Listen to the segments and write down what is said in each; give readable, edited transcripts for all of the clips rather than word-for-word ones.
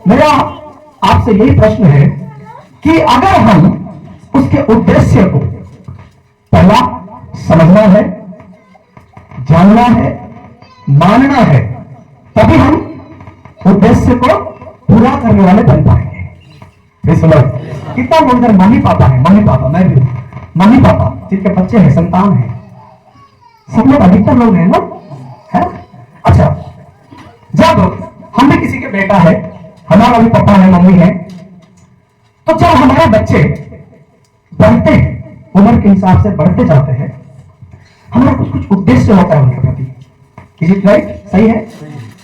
मेरा आपसे यही प्रश्न है कि अगर हम उसके उद्देश्य को पहला समझना है, जानना है, मानना है, तभी हम उद्देश्य को पूरा करने वाले बन पाएंगे। कितना लोग मम्मी पापा है, मम्मी पापा, मैं भी मम्मी पापा जिनके बच्चे हैं, संतान है, सब लोग अधिकतर लोग हैं ना, है? अच्छा, जब हम भी किसी के बेटा है, हमारा भी पापा है, मम्मी है, तो जब हमारे बच्चे बढ़ते हैं, उम्र के हिसाब से बढ़ते जाते हैं, हमारा कुछ कुछ उद्देश्य होता है उनके प्रति। Is it right? सही है?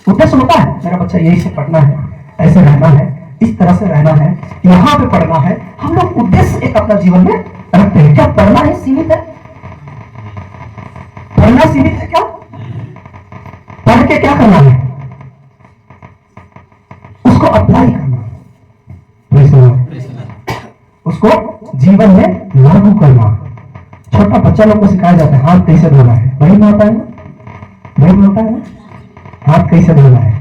उद्देश्य होता है, मेरा बच्चा यही से पढ़ना है, ऐसे रहना है, इस तरह से रहना है, यहां पे पढ़ना है। हम लोग उद्देश्य एक अपना जीवन में रखते हैं। क्या पढ़ना ही सीमित है? पढ़ना सीमित है क्या? पढ़ के क्या करना है? उसको अप्लाई करना, उसको जीवन में लागू करना। छोटा बच्चा लोग को सिखाया जाता है हाथ कैसे धोना है, वही में होता है ना, वही में होता है ना, हाथ कैसे धोना है,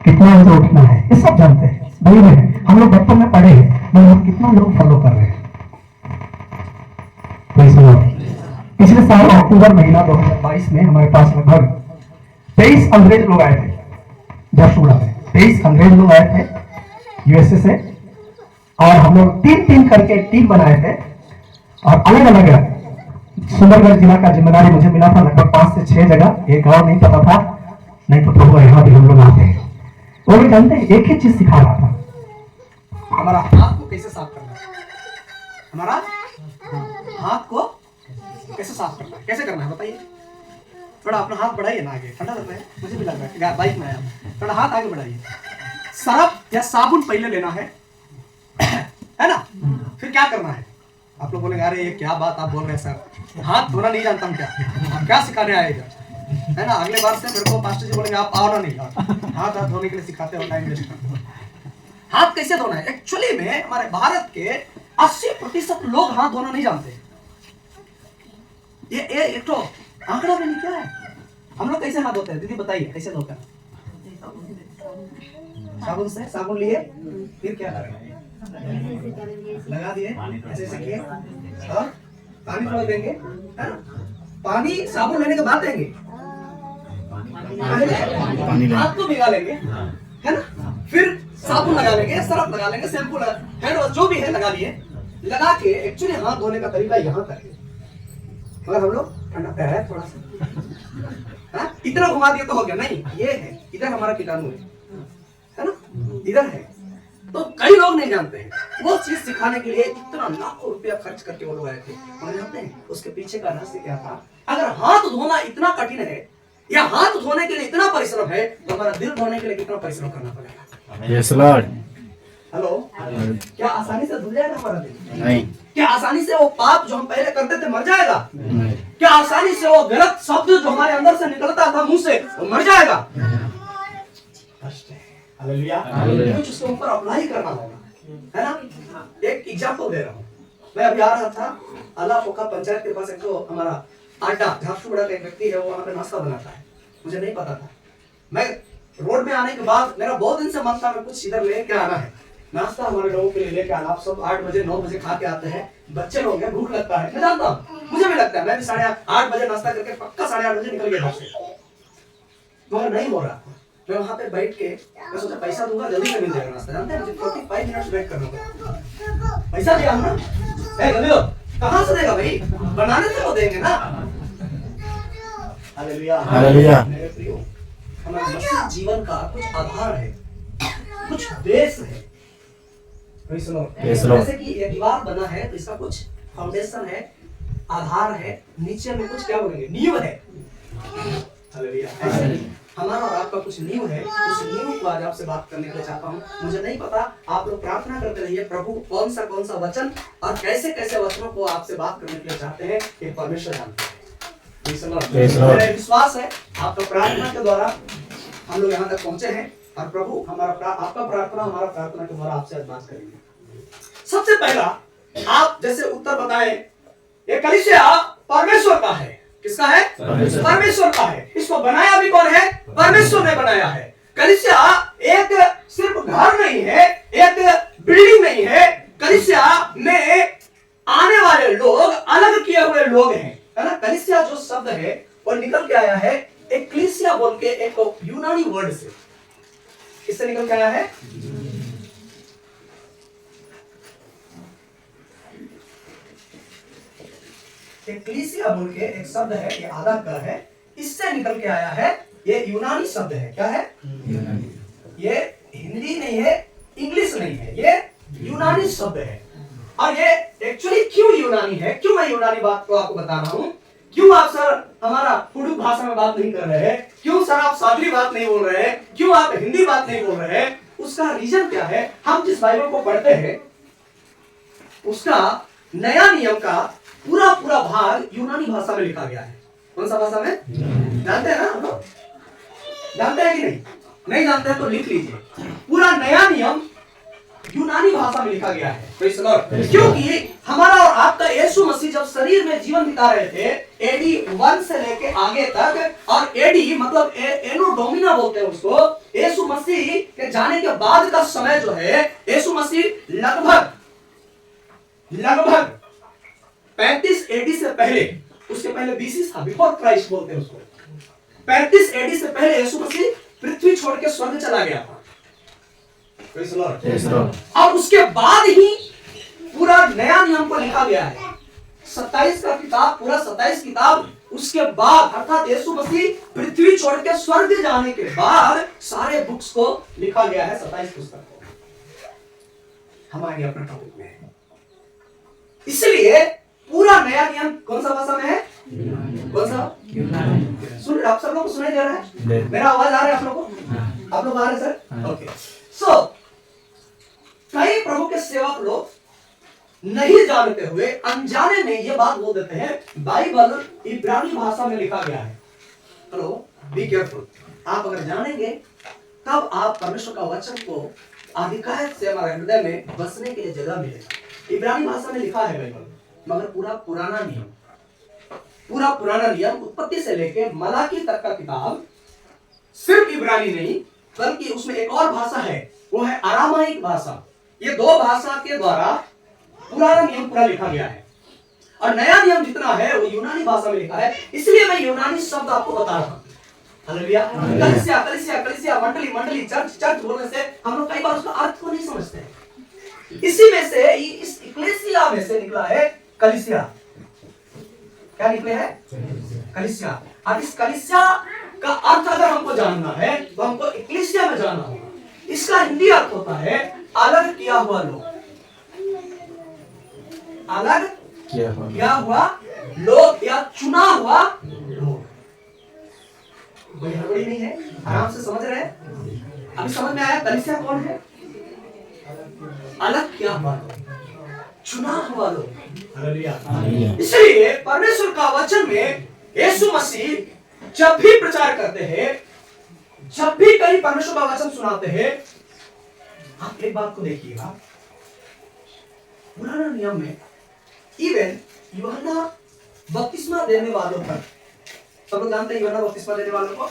कितना बजे उठना है, ये सब जानते हैं, वही में है। हम लोग बचपन में पढ़े हैं, मगर हम कितना लोग फॉलो कर रहे हैं? पिछले साल अक्टूबर महीना 2022 में हमारे पास लगभग 23 अंग्रेज लोग आए थे झारसुगुड़ा में। 23 अंग्रेज लोग आए थे यूएसए से, और हम लोग 3-3 करके टीम बनाए थे, और अलग अलग सुंदरगढ़ जिला का जिम्मेदारी मुझे मिला था। लगभग 5 से 6 जगह, एक गांव नहीं पता था, नहीं तो प्रभु यहाँ भी हम लोग आते हैं। वो लोग जानते हैं, एक ही चीज सिखा रहा था, हमारा हाथ को कैसे साफ करना है, हमारा हाथ को कैसे साफ करना है, कैसे करना है बताइए। थोड़ा अपना हाथ बढ़ाइए ना आगे, ठंडा लग रहा है, मुझे भी लग रहा है, बाइक में आया, थोड़ा हाथ आगे बढ़ाइए। सरफ या साबुन पहले लेना है, है ना? फिर क्या करना है? आप लोग बोलेंगे अरे ये क्या बात आप बोल रहे हैं सर, हाथ धोना नहीं जानता हूँ क्या, आप क्या सिखाने आए इधर, है ना? अगले बार से मेरे को पास्टर जी बोलेंगे आप आओ ना, नहीं हाथ धोने के लिए सिखाते हो, टाइम वेस्ट करते हो। हाथ कैसे धोना है? एक्चुअली में हमारे भारत के 80% लोग हाथ धोना नहीं जानते। ये एक तो आंकड़ा में नहीं क्या है। हम लोग कैसे हाथ धोते हैं दीदी बताइए, कैसे धोते हैं? साबुन से, साबुन लिए, फिर क्या करेंगे? लगा दिए, ऐसे से किए, और पानी थोड़ा देंगे, है ना? पानी साबुन लेने के बाद देंगे, हाथ को भिगा लेंगे, है ना? फिर साबुन लगा लेंगे, सरफ लगा लेंगे, शैम्पू लगा, हैंड वॉश जो भी है लगा लिए। लगा के एक्चुअली हाथ धोने का तरीका यहाँ तक है, मगर हम लोग ठंडा पैर है थोड़ा सा, इतना घुमा दिया तो हो गया, नहीं ये है, इधर हमारा कीटाणु है ना, इधर है। तो कई लोग नहीं जानते हैं, वो चीज सिखाने के लिए इतना लाखों रुपया खर्च करके वो लोग आए थे। और जानते हैं उसके पीछे का रहस्य क्या था? अगर हाथ धोना इतना कठिन है, या हाथ धोने के लिए इतना परिश्रम है, तो हमारा दिल धोने के लिए कितना परिश्रम करना पड़ेगा? Yes Lord. हेलो, क्या आसानी से धुल जाएगा हमारा दिल? नहीं। क्या आसानी से वो पाप जो हम पहले करते थे मर जाएगा? नहीं। क्या आसानी से वो गलत शब्द जो हमारे अंदर से निकलता था मुंह से वो मर जाएगा? हालेलुया। कुछ उसके ऊपर अप्लाई करना होगा, है ना? एक एग्जांपल दे रहा हूँ। मैं अभी आ रहा था, अलापोका पंचायत के पास एक तो हमारा आटा झारसुगुड़ा का एक व्यक्ति है, वो वहाँ पे नाश्ता बनाता है, मुझे नहीं पता था। मैं रोड में आने के बाद मेरा बहुत दिन से मन था मैं कुछ इधर लेके आना है, नाश्ता हमारे लोगों के लिए लेके आना। आप सब 8 बजे 9 बजे खा के आते हैं, बच्चे लोग हैं, भूख लगता है, मैं जानता हूँ, मुझे भी लगता है। मैं भी 8:30 बजे नाश्ता करके पक्का 8:30 बजे निकल गया घर से, मगर नहीं हो रहा। मैं वहाँ पे बैठ के मैं सोचा पैसा दूंगा जल्दी से मिल जाएगा नाश्ता। जानते हैं मुझे 45 मिनट वेट करना पड़ा। पैसा दिया हमने, जल्दी दो। कहाँ से देगा भाई? बनाने से वो देंगे ना। Hallelujah hallelujah. मेरे प्रियो, हमारे मसीह जीवन का कुछ आधार है, कुछ बेस है। जैसे कि ये दीवार बना है तो इसका कुछ फाउंडेशन है, आधार है, नीचे में कुछ क्या बोलेंगे नींव है। हालेलुया। हमारा और आपका कुछ नींव है, उस नींव को आज आपसे बात करने के लिए चाहता हूँ। मुझे नहीं पता, आप लोग प्रार्थना करते रहिए, प्रभु कौन सा वचन और कैसे कैसे वचनों को आपसे बात करने के लिए चाहते हैं कि परमेश्वर जानते हैं। मेरा विश्वास है आपका प्रार्थना के द्वारा हम लोग यहाँ तक पहुंचे हैं, और प्रभु आपका प्रार्थना हमारा प्रार्थना के द्वारा आपसे आज बात करेंगे। सबसे पहला आप जैसे उत्तर बताएं, ये कलीसिया परमेश्वर का है। किसका है? परमेश्वर का है। इसको बनाया भी कौन है? परमेश्वर ने बनाया है। कलीसिया एक सिर्फ घर नहीं है, एक बिल्डिंग नहीं है। कलीसिया में आने वाले लोग अलग किए हुए लोग हैं, है ना। कलीसिया जो शब्द है वो निकल के आया है एक्लीसिया बोल के एक यूनानी वर्ड से। किससे निकल के आया है? एक्लीसिया बोल के एक शब्द है, ये आधा का है, इससे निकल के आया है। ये यूनानी शब्द है। क्या है? ये हिंदी नहीं है, इंग्लिश नहीं है, ये यूनानी शब्द है। और ये एक्चुअली क्यों यूनानी है, क्यों मैं यूनानी बात को आपको बता रहा हूं, क्यों आप सर हमारा पुडुक भाषा में बात नहीं कर रहे हैं, क्यों सर आप सादरी बात नहीं बोल रहे हैं, क्यों आप हिंदी बात नहीं बोल रहे हैं, उसका रीजन क्या है? हम जिस बाइबल को पढ़ते हैं उसका नया नियम का पूरा पूरा भाग यूनानी भाषा में लिखा गया है। कौन सा भाषा में? जानते हैं ना हम लोग? जानते हैं कि नहीं? नहीं जानते हैं तो लिख लीजिए। पूरा नया नियम यूनानी भाषा में लिखा गया है। Praise the Lord. क्योंकि हमारा और आपका यीशु मसीह जब शरीर में जीवन बिता रहे थे एडी 1 से लेके आगे तक, और एडी मतलब एनो डोमिना बोलते हैं उसको, यीशु मसीह के जाने के बाद का समय जो है, यीशु मसीह लगभग 35 एडी से पहले, उसके पहले बीसी था, बिफोर क्राइस्ट बोलते हैं उसको। 35 एडी से पहले यीशु मसीह पृथ्वी छोड़ के स्वर्ग चला गया था। और उसके बाद ही पूरा नया नियम को लिखा गया है। 27 का किताब, पूरा 27 किताब उसके बाद, अर्थात यीशु मसीह पृथ्वी छोड़ के स्वर्ग जाने के बाद सारे बुक्स को लिखा गया है। 27 पुस्तक को। हम आएंगे अपने टॉपिक में। इसलिए पूरा नया नियम कौन सा भाषा में है? कौन सा? सुन, आप सब लोग को सुनाई दे रहा है? मेरा आवाज आ रहा है आप लोगों को? आप लोग आ रहे हैं सर? ओके। सो कई प्रभु के सेवक लोग नहीं जानते हुए, अनजाने में ये बात बोल देते हैं बाइबल इब्रानी भाषा में लिखा गया है। Hello, be careful. आप अगर जानेंगे तब आप परमेश्वर का वचन को अधिकायत से हमारे हृदय में बसने के लिए जगह मिलेगा। इब्रानी भाषा में लिखा है बाइबल, मगर पूरा पुराना नियम उत्पत्ति से लेके मलाकी तक का किताब सिर्फ इब्रानी नहीं, बल्कि उसमें एक और भाषा है, वो है अरामाइक भाषा। ये दो भाषा के द्वारा पुराना नियम पूरा लिखा गया है, और नया नियम जितना है वो यूनानी भाषा में लिखा है। इसलिए मैं यूनानी शब्द आपको बता रहा हूं। हालेलुया। कलीसिया कलीसिया कलीसिया, मंडली मंडली, चर्च चर्च बोलने से हम लोग कई बार उसका अर्थ को नहीं समझते हैं। इसी में से, इस इक्लेसिया में से निकला है कलीसिया। क्या निकले है? कलीसिया। अब इस कलीसिया का अर्थ अगर हमको जानना है तो हमको इक्लेसिया में जाना होगा। इसका हिंदी अर्थ होता है अलग किया हुआ लोग। अलग किया हुआ लोग या चुना हुआ लोग। कोई हड़बड़ी नहीं है, आराम से समझ रहे हैं? अभी समझ में आया कलीसिया कौन है? अलग किया हुआ लोग, चुना हुआ लोग। हालेलुया। इसलिए परमेश्वर का वचन में यीशु मसीह जब भी प्रचार करते हैं, जब भी कहीं परमेश्वर का वचन सुनाते हैं, आप एक बात को देखिएगा, पुराना नियम में इवन यूहन्ना बपतिस्मा देने वालों तक, सब लोग जानते हैं यूहन्ना बपतिस्मा देने वालों को?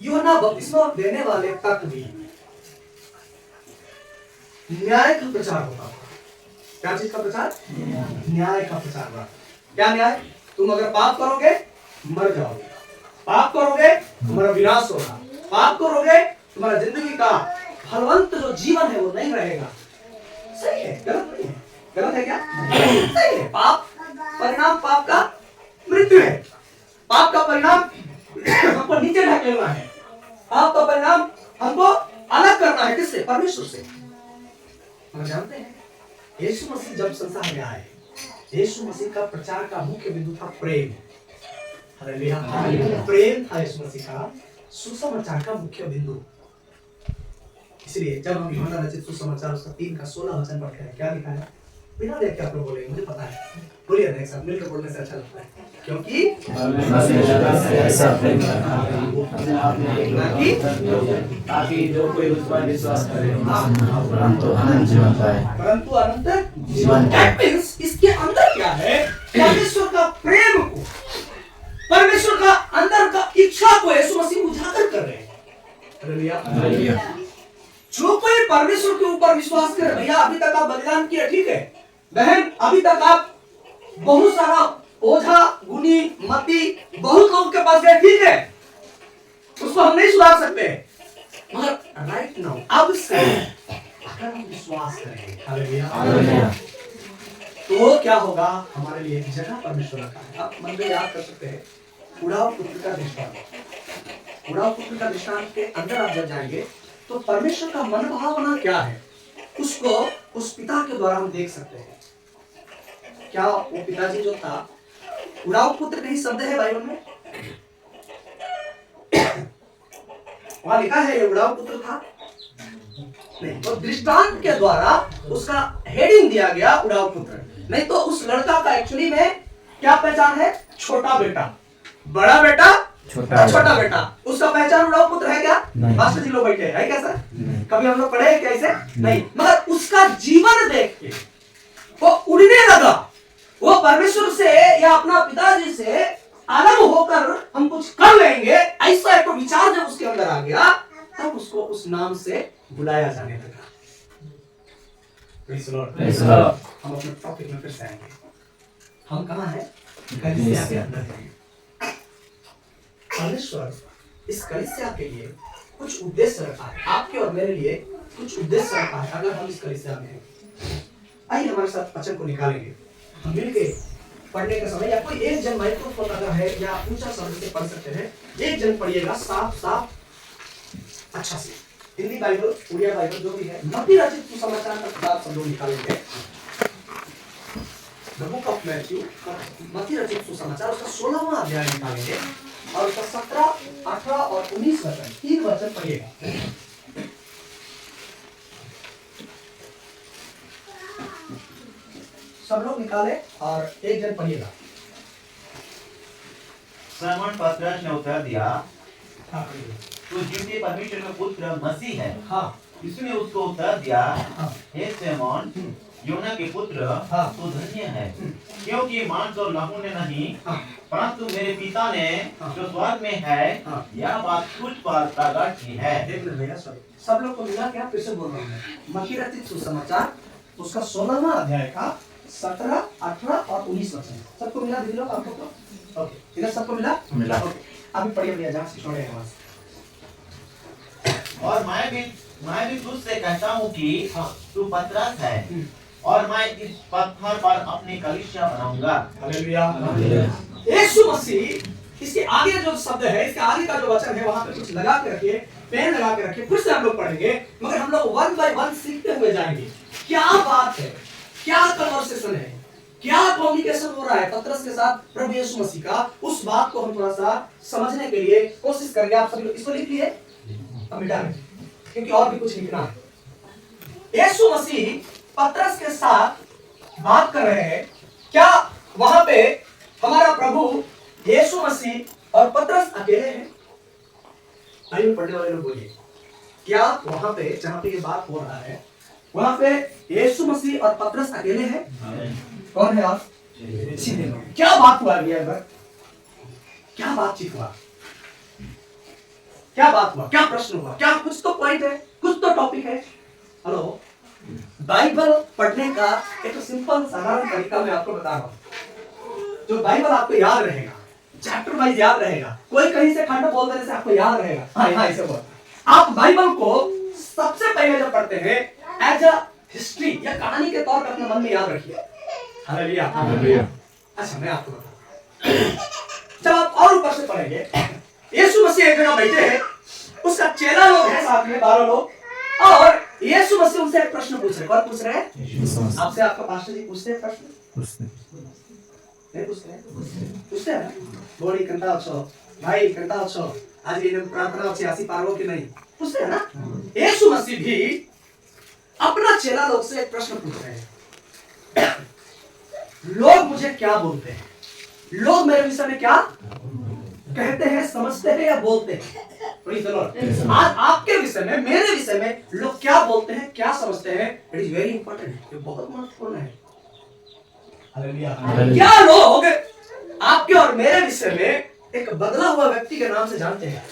यूहन्ना बपतिस्मा देने वाले तक भी न्याय का प्रचार होता था। क्या चीज का प्रचार? न्याय का प्रचार हुआ। क्या न्याय? तुम अगर पाप करोगे मर जाओगे, पाप करोगे तुम्हारा विनाश होगा, पाप करोगे तुम्हारा जिंदगी का फलवंत जो जीवन है वो नहीं रहेगा। सही है? गलत नहीं है? गलत है क्या? सही है। पाप परिणाम, पाप का मृत्यु है। पाप का परिणाम हमको नीचे ढकेलना है। पाप का परिणाम हमको अलग करना है। किससे? परमेश्वर से। हम जानते हैं यीशु मसीह जब संसार में आए, यीशु मसीह का प्रचार का मुख्य बिंदु था प्रेम। हालेलुया। प्रेम था यीशु मसीह का सुसमाचार का मुख्य बिंदु। इसलिए जब हम यूहन्ना रचित सुसमाचार उसका 3 का 16 वचन पढ़ते हैं, क्या लिखा है? बिना देख के आप लोग बोलेंगे, मुझे पता है, बोलिए ना एक साथ मिलकर बोलने से अच्छा लगता है। क्योंकि ताकि जो कोई उस पर विश्वास करे परंतु अनंत जीवन। दैट मींस इसके अंदर क्या है? परमेश्वर का प्रेम को, परमेश्वर का अंदर का इच्छा को यीशु मसीह उजागर कर रहे हैं। हालेलुया। जो कोई परमेश्वर के ऊपर विश्वास करे, भैया अभी तक आप बलिदान किए, ठीक है बहन, अभी तक आप बहुत सारा ओझा गुनी मती बहुत लोगों के पास गए, ठीक है, उसको हम नहीं सुधार सकते, मगर राइट नाउ अब से अगर हम विश्वास करेंगे, हालेलुया। तो क्या होगा, हमारे लिए एक जगह परमेश्वर रखा है। आप मन में याद कर सकते हैं उड़ाव पुत्र का दृष्टांत। उड़ाव पुत्र का दृष्टांत के अंदर आप जब जाएंगे तो परमेश्वर का मनोभावना क्या है, उसको उस पिता के द्वारा हम देख सकते हैं। क्या वो पिताजी जो था, उड़ाव पुत्र नहीं शब्द है बाइबल में, वहां लिखा है ये उड़ाव पुत्र था नहीं, तो दृष्टांत के द्वारा उसका हेडिंग दिया गया उड़ाव पुत्र। नहीं तो उस लड़का का एक्चुअली में क्या पहचान है, छोटा बेटा, बड़ा बेटा, छोटा बेटा, उसका पहचान उड़ाव पुत्र है क्या? मास्टर जी लोग बैठे है क्या सर? कभी हम लोग पढ़े हैं कैसे? नहीं, मगर उसका जीवन देख के वो उड़ने लगा, वो परमेश्वर से या अपना पिताजी से अलग होकर हम कुछ कर लेंगे, ऐसा एक विचार जब उसके अंदर आ गया, तब उसको उस नाम से बुलाया जाने लगा। Praise the Lord. हम अपने टॉपिक में फिर से आएंगे। हम कहाँ हैं? कलीसिया के अंदर हैं। परमेश्वर इस कलीसिया के लिए कुछ उद्देश्य रखा है, आपके और मेरे लिए कुछ उद्देश्य रखा है। अगर हम इस कलीसिया में हैं, आइए हमारे साथ वचन को निकालेंगे, हम मिलके पढ़ने का समय, या कोई एक जन माइक्रोफोन अगर है या ऊंचा शब्द से पढ़ सकते हैं, एक जन पढ़िएगा साफ साफ अच्छा से, हिंदी बाइबल, उड़िया बाइबल जो भी है। मत्ती रचित सुसमाचार का किताब सब लोग निकालेंगे, द बुक ऑफ मैथ्यू, मत्ती रचित सुसमाचार, उसका 16वां अध्याय निकालेंगे और उसका 17, 18 और 19 वचन, 3 वचन पढ़िएगा। सब लोग निकाले और एक जन पढ़िएगा। सिमोन पतरस ने उत्तर दिया, हाँ पढ़िए। तू जिसके परमेश्वर का पुत्र मसीह है। हाँ उसने उसको उत्तर दिया, हाँ हे सिमोन योना के पुत्र, हाँ। तू धन्य है, क्योंकि मांस और लहू ने नहीं, हाँ परंतु मेरे पिता ने हाँ। जो स्वर्ग में है, हाँ। यह बात तुझ पर प्रकट की है। एक मिनट भैया, सब लोग को मिला क्या? फिर से बोल रहा हूँ मैं। मत्ती रचित सुसमाचार उसका 16वां अध्याय का 17, 18 और 19 वचन, सबको मिला दीदी लोग आपको तो? ओके, इधर सबको मिला? मिला। ओके, अभी पढ़िए भैया, जहाँ से छोड़े वहाँ से। और मैं भी तुझसे कहता हूँ कि हाँ। तू पतरस है, और मैं इस पत्थर पर अपनी कलीसिया बनाऊंगा। हालेलुया। यीशु मसीह, इसके आगे जो शब्द है, इसके आगे का जो वचन है, वहां पे कुछ लगा के रखिए, पेन लगा के रखिए, फिर से हम लोग पढ़ेंगे, मगर हम लोग वन बाय वन सीखते हुए जाएंगे। क्या बात है, क्या कन्वर्सेशन है, क्या कम्युनिकेशन हो रहा है पतरस के साथ प्रभु यीशु मसीह का, उस बात को हम थोड़ा सा समझने के लिए कोशिश करेंगे। आप सभी लोग इसको लिख लिए, अब मिटा लें, क्योंकि और भी कुछ लिखना है। यीशु मसीह पतरस के साथ बात कर रहे हैं। क्या वहां पे हमारा प्रभु यीशु मसीह और पतरस अकेले हैं? आइए पढ़ने वाले लोग बोलिए, क्या वहां पे जहां पे ये बात हो रहा है, वहां पे यीशु मसीह और पतरस अकेले हैं? कौन है आप? सीधे लोग। क्या बात हुआ भैया, क्या बातचीत हुआ, क्या बात हुआ, क्या प्रश्न हुआ, क्या कुछ तो पॉइंट है, कुछ तो टॉपिक है। हेलो, बाइबल पढ़ने का एक सिंपल साधारण तरीका मैं आपको बता रहा हूँ, जो बाइबल आपको याद रहेगा, चैप्टर वाइज याद रहेगा, कोई कहीं से खंड बोल देने से आपको याद रहेगा। हाँ हाँ, ऐसे बोल। आप बाइबल को सबसे पहले जब पढ़ते हैं एज अ हिस्ट्री या कहानी के तौर पर अपने मन में याद रखिए। हालेलुया। अच्छा, मैं आपको बताऊं, जब आप और ऊपर से पढ़ेंगे, यीशु मसीह एक जगह बैठे हैं, उसका चेला लोग हैं साथ में 12 लोग, और यीशु मसीह उनसे एक प्रश्न पूछ रहे। कौन पूछ रहे हैं? आपसे आपका पास्टर जी पूछते हैं प्रश्न? नहीं पूछते हैं ना? बोली कंटा अच्छो भाई, कंटा अच्छो, आज ये प्रार्थना अच्छी आसी पारो कि नहीं, पूछते हैं ना? यीशु मसीह भी अपना चेला लोग से एक प्रश्न पूछ रहे हैं, लोग मुझे क्या बोलते हैं, लोग मेरे विषय में क्या कहते हैं, समझते हैं या बोलते हैं? प्लीज आज आपके विषय में, मेरे विषय में लोग क्या बोलते हैं, क्या समझते हैं, इट इज वेरी इंपॉर्टेंट, ये बहुत महत्वपूर्ण है। हालेलुया। क्या लोग आपके और मेरे विषय में एक बदला हुआ व्यक्ति के नाम से जानते हैं?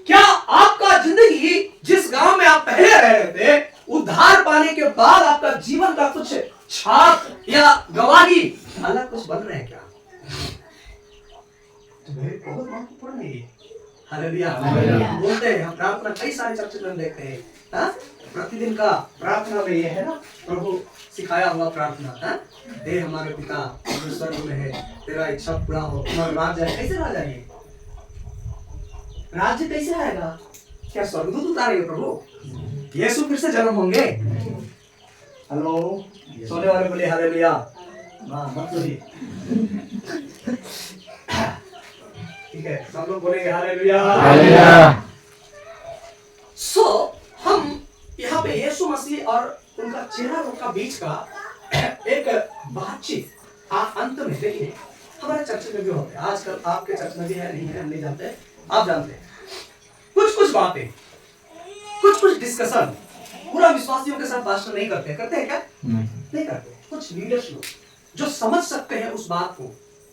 क्या आपका रहे थे, उद्धार पाने के बाद आपका जीवन का कुछ छाप या गवाही अलग कुछ बन रहे हैं क्या? बहुत महत्वपूर्ण है ये। हालेलुया। बोलते हैं हम प्रार्थना कई सारे चर्च में देखते हैं, हाँ? प्रतिदिन का प्रार्थना में ये है ना, प्रभु सिखाया हुआ प्रार्थना, हाँ? हे हमारे पिता जो स्वर्ग में है, तेरा इच्छा पूरा हो, तुम्हारा राज्य आए। कैसे राज्य आएंगे? राज्य कैसे आएगा? क्या स्वर्गदूत उतारेंगे प्रभु? यीशु फिर से जन्म होंगे? हेलो, सोने वाले बोले हालेलुया। हाँ, मत सोइए। ठीक है, सब लोग बोलेंगे हालेलुया। हालेलुया। सो हम यहाँ पे यीशु मसीह और उनका चेहरा उनका बीच का एक बातचीत अंत में देखिए, हमारे चर्च में भी होते हैं, आजकल आपके चर्च में भी है, नहीं है हम नहीं जानते, आप जानते हैं। कुछ बातें, कुछ डिस्कशन पूरा विश्वासियों के साथ भाषण नहीं करते हैं क्या? नहीं करते। कुछ लीडर्स लोग जो समझ सकते हैं उस बात को,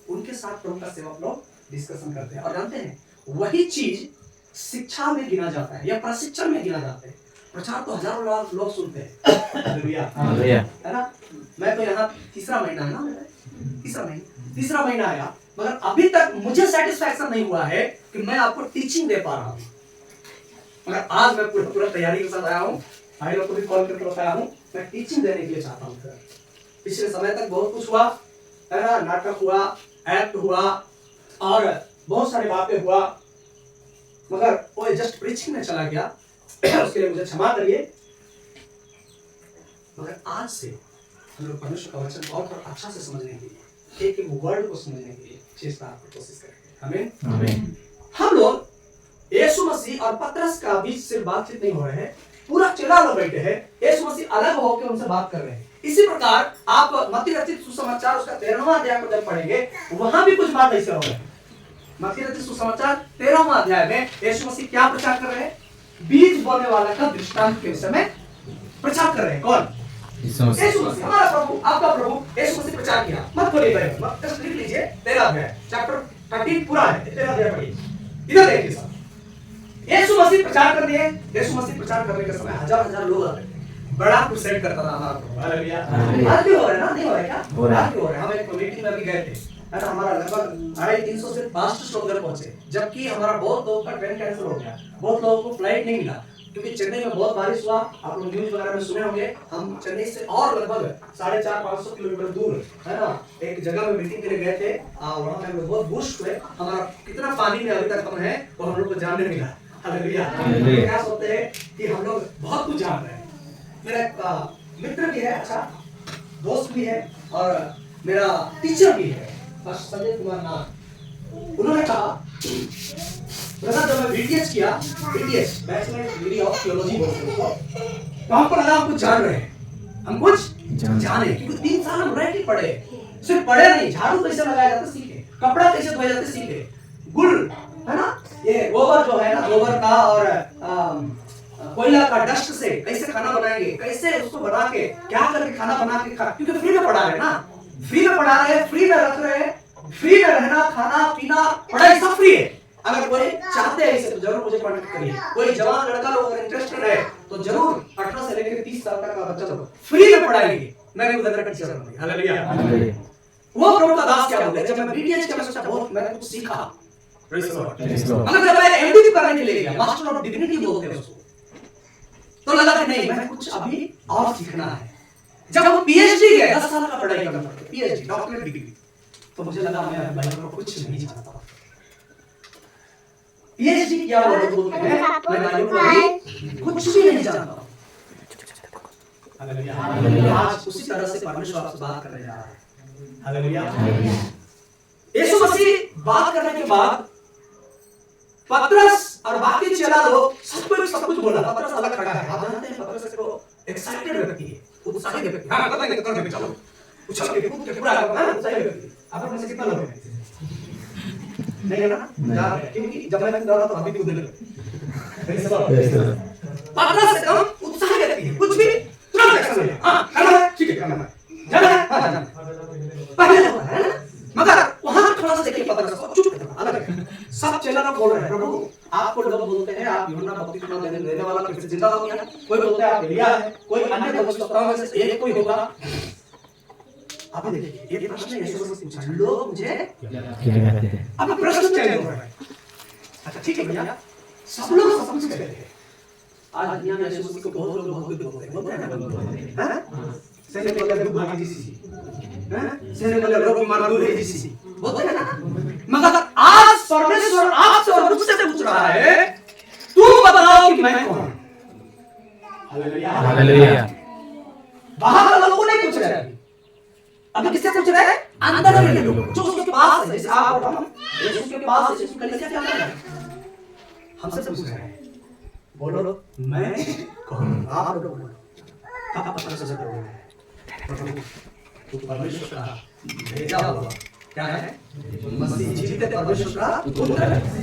उनके साथ प्रभु का सेवक लोग डिस्कशन करते हैं। और जानते हैं वही चीज शिक्षा में गिना जाता है या प्रशिक्षण में गिना जाता है। प्रचार तो हजारों लोग सुनते हैं, हालेलुया, है ना? मैं तो यहाँ तीसरा महीना है ना मेरा, तीसरा महीना आया, मगर अभी तक मुझे सेटिस्फैक्शन नहीं हुआ है कि मैं आपको टीचिंग दे पा रहा हूँ। मगर आज मैं पूरा तैयारी के साथ आया हूँ, भाई लोग को भी कॉल करके बताया हूँ, मैं टीचिंग देने के लिए चाहता हूँ। पिछले समय तक बहुत कुछ हुआ है ना, नाटक हुआ, एक्ट हुआ और बहुत सारी बातें हुआ, मगर वो जस्ट प्रीचिंग में चला गया। उसके लिए मुझे क्षमा करिए। मगर आज से हम लोग परमेश्वर का वचन और अच्छा से समझने के लिए, एक वर्ड को समझने के लिए चेष्टा आपको कोशिश करेंगे। आमीन। हम लोग यीशु मसीह और पतरस का बीच सिर्फ बातचीत नहीं हो रहे हैं, पूरा चेला लोग बैठे हैं, यीशु मसीह अलग होकर उनसे बात कर रहे हैं। इसी प्रकार आप मत्ती रचित सुसमाचार उसका 13वां अध्याय को जब पढ़ेंगे, वहां भी कुछ बात ऐसे हो रही है। मत्ती रचित सुसमाचार 13वां अध्याय में यीशु मसीह क्या प्रचार कर रहे हैं? बीज बोने वाला का दृष्टांत के विषय में प्रचार कर रहे हैं। कौन? यीशु मसीह, हमारा प्रभु, आपका प्रभु यीशु मसीह प्रचार किया। मत खोलिए बाइबल, मत जस्ट लिख लीजिए 13 अध्याय, चैप्टर 13 पूरा है, 13 अध्याय पढ़िए। इधर देखिए सब, यीशु मसीह प्रचार कर दिए। यीशु मसीह प्रचार करने के समय हजार लोग आते थे, बड़ा क्रूसेड करता था हमारा प्रभु। हालेलुया। आज भी हो रहा है ना, नहीं हो रहा है क्या? हो रहा है। हम एक मीटिंग में भी गए थे, हमारा लगभग 250 से 500 लोग घर पहुंचे, जबकि हमारा बहुत लोगों का ट्रेन कैंसिल हो गया, बहुत लोगों को फ्लाइट नहीं मिला, क्योंकि चेन्नई में बहुत बारिश हुआ। आप लोग न्यूज़ वगैरह में सुने होंगे। हम चेन्नई से और लगभग 450-500 किलोमीटर दूर, है ना, एक जगह में मीटिंग के लिए गए थे। वहाँ पे हम लोग बहुत बुश हुए। हमारा कितना पानी में अभी तक हम है वो हम लोग को जानने मिला। हालेलुया। क्या सोचते हैं कि हम लोग बहुत कुछ जान रहे हैं। मेरा एक मित्र भी है, अच्छा दोस्त भी है, और मेरा टीचर भी है, संजय कुमार नाथ। उन्होंने कहा, जब मैं बीटीएस किया, BTS bachelor degree of theology बोलते हैं, तो हमको लगा हम कुछ जान रहे हैं, हम कुछ जाने, क्योंकि 3 साल हम रह के पढ़े, सिर्फ पढ़े नहीं, झाड़ू कैसे लगाया जाता सीखे, कपड़ा कैसे धोया जाता सीखे, गुड़, है ना, ये गोबर जो है ना, गोबर का और कोयला का डस्ट से कैसे खाना बनाएंगे, कैसे उसको बना के क्या करके खाना बना के क्योंकि फ्री में पढ़ा रहे हैं ना, फ्री में पढ़ा रहे हैं, फ्री में रख रहे हैं, फ्री में रहना, खाना पीना, पढ़ाई सब फ्री है। अगर कोई चाहते हैं इसे तो जरूर मुझे कांटेक्ट करिए। कोई जवान लड़का लोग अगर इंटरेस्टेड है तो जरूर 18 से लेकर 30 साल तक का बच्चा लोग फ्री में पढ़ाएंगे। मैं भी उधर का टीचर हूं। हालेलुया। वो प्रभु का दास क्या बोले, जब मैं बीटीएस किया मैं बहुत मैंने कुछ सीखा। Praise the Lord. अगर जब मैं एमडी करने के लिए गया, मास्टर ऑफ डिविनिटी बोलते हैं उसको, तो लगा कि नहीं मैं कुछ अभी और सीखना है। जब हम पीएचडी गए, 10 साल का पढ़ाई करना पड़ता है, पीएचडी डॉक्टरेट डिग्री, तो मुझे लगा मैं बाइबल को कुछ नहीं जानता। पीएचडी क्या बोलते हैं, मैं बाइबल को भी कुछ भी नहीं जानता। हालेलुया। आज उसी तरह से परमेश्वर आपसे बात करने जा रहा है। हालेलुया। यीशु मसीह बात करने के बाद पतरस और बाकी चेला लोग सब कुछ बोला। पतरस अलग खड़ा है, आप जानते हैं पतरस को एक्साइटेड व्यक्ति है, उत्साहित व्यक्ति। हां पता नहीं कितना चलो उछल के कूद के पूरा उत्साहित व्यक्ति। आप में से कितना लोग हैं? नहीं है ना, क्योंकि जब मैं दौड़ा तो अभी कूदने लगे। पतरस एकदम उत्साहित व्यक्ति है, कुछ भी तुरंत एक्शन ले। हां करना है, ठीक है करना है, जाना है, हां जाना है, पहले होता है ना। मगर वहां थोड़ा सा देखिए पतरस को चुप अलग है। सब चेला लोग बोल रहे हैं, प्रभु आपको लोग बोलते हैं आप यूहन्ना बपतिस्मा देने वाला फिर से जिंदा हो गया, कोई बोलता है आप एलिया है, कोई अन्य भविष्यवक्ताओं में से एक कोई होगा। आप देखिए ये प्रश्न यीशु मसीह पूछा, लोग मुझे अब प्रश्न चेंज हो रहा है। अच्छा ठीक है भैया, सब लोग सब कुछ कहते हैं। आज दुनिया में यीशु मसीह को बहुत लोग बहुत कुछ बोलते हैं, हैं? सेने को लगे भागी जी, हैं? सेने को लगे रोग मार दूर है जी, बोलते हैं ना। मगर आज परमेश्वर आपसे और मुझसे पूछ रहा है, तू बताओ कि मैं कौन हूं? Hallelujah hallelujah. बाहर वाले लोगों ने पूछ रहे हैं, अभी किससे पूछ रहे हैं? अंदर वाले लोग जो उसके पास है, जैसे आप और हम यीशु के पास है, यीशु कलीसिया के अंदर है, हमसे पूछ रहे हैं, बोलो मैं कौन हूं? आप लोग बोलो, आप पता से बोलो, तू परमेश्वर का भेजा हुआ क्या है? मसीह जीवित परमेश्वर का पुत्र है।